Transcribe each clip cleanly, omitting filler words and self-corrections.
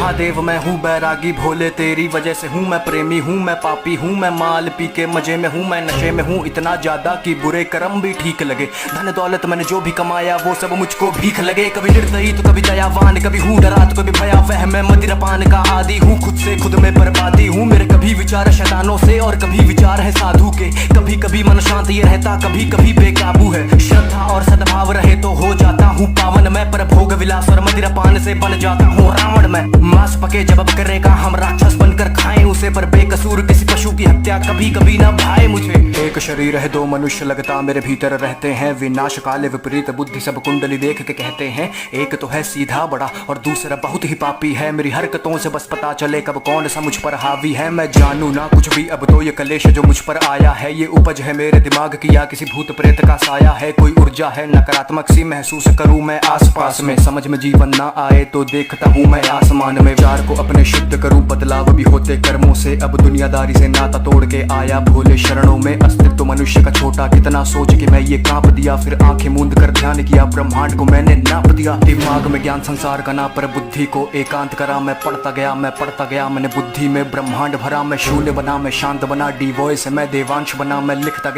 महादेव मैं हूँ बैरागी भोले तेरी वजह से हूँ मैं प्रेमी हूँ मैं पापी हूँ मैं माल पी के मजे में हूँ मैं नशे में हूँ इतना ज्यादा कि बुरे कर्म भी ठीक लगे। धन दौलत मैंने जो भी कमाया वो सब मुझको भीख लगे। कभी निर्दयी तो कभी दयावान, कभी हूँ डरा तो कभी भयावह। मैं मदिरापान का आदी हूँ, खुद से खुद में बर्बादी हूँ। मेरे कभी विचार शैतानों से और कभी विचार है साधु के। कभी कभी मन शांत ये रहता, कभी कभी बेकाबू है। श्रद्धा और सद्भाव रहे तो हो जाता हूँ पावन मैं, पर भोग विलास और मदिरापान से बन जाता हूँ रावण मैं। मांस पके जब अब करेगा हम राक्षस बनकर खाएं उसे, पर बेकसूर किसी पशु की हत्या कभी कभी ना भाए मुझे। एक शरीर है दो मनुष्य लगता मेरे भीतर रहते हैं, विनाश काले विपरीत बुद्धि सब कुंडली देख के कहते हैं। एक तो है सीधा बड़ा और दूसरा बहुत ही पापी है। मेरी हरकतों से बस पता चले कब कौन सा मुझ पर हावी है। मैं जानू ना कुछ भी अब तो ये कलेश जो मुझ पर आया है, ये उपज है मेरे दिमाग की या किसी भूत प्रेत का साया है। कोई ऊर्जा है नकारात्मक सी महसूस करूं मैं आसपास में, समझ में जीवन ना आए तो देखता हूँ मैं आसमान में। विचार को अपने शुद्ध करूं बदलाव भी होते कर्मों से, अब दुनियादारी से नाता तोड़ के आया भोले शरणों में। अस्तित्व मनुष्य का छोटा कितना सोच के मैं ये कांप दिया, फिर आंखें मूंद कर ध्यान किया ब्रह्मांड को मैंने नाप दिया। दिमाग में ज्ञान संसार का ना, पर बुद्धि को एकांत करा। मैं पढ़ता गया मैंने बुद्धि में ब्रह्मांड भरा। मैं शून्य बना मैं शांत बना, डी वॉइस मैं देवांश बना। मैं लिखता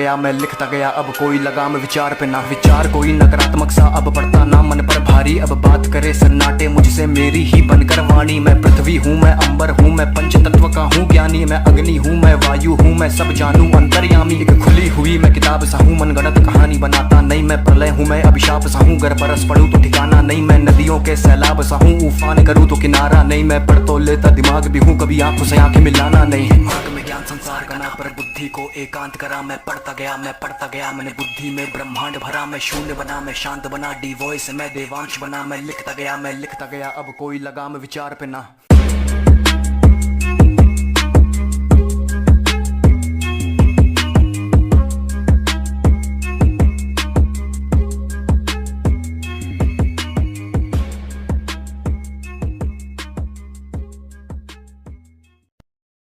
गया अब कोई लगाम विचार पे ना। विचार कोई नकारात्मक सा अब पड़ता ना मन पर भारी। अब बात करे सन्नाटे मुझसे मेरी ही बनकर वाणी। मैं पृथ्वी हूँ मैं अंबर हूँ मैं पंच तत्व का हूँ ज्ञानी। मैं अग्नि हूँ मैं वायु हूँ मैं सब जानू अंतर्यामी। एक खुली हुई मैं किताब सा हूँ मनगढ़ंत कहानी बनाता नहीं। मैं प्रलय हूँ मैं अभिशाप सा हूँ, गर बरस पड़ूं तो ठिकाना नहीं। मैं नदियों के सैलाब सा हूँ, उफान करूँ तो किनारा नहीं। मैं पढ़ तो लेता दिमाग भी हूँ, कभी आंखों से आंखें मिलाना नहीं। दिमाग में ज्ञान संसार का ना, पर बुद्धि को एकांत करा। मैं पढ़ता गया मैंने बुद्धि में ब्रह्मांड भरा। मैं शून्य बना मैं शांत बना, डी वॉइस मैं देवांश बना। मैं लिखता गया अब कोई लगाम विचार पे ना।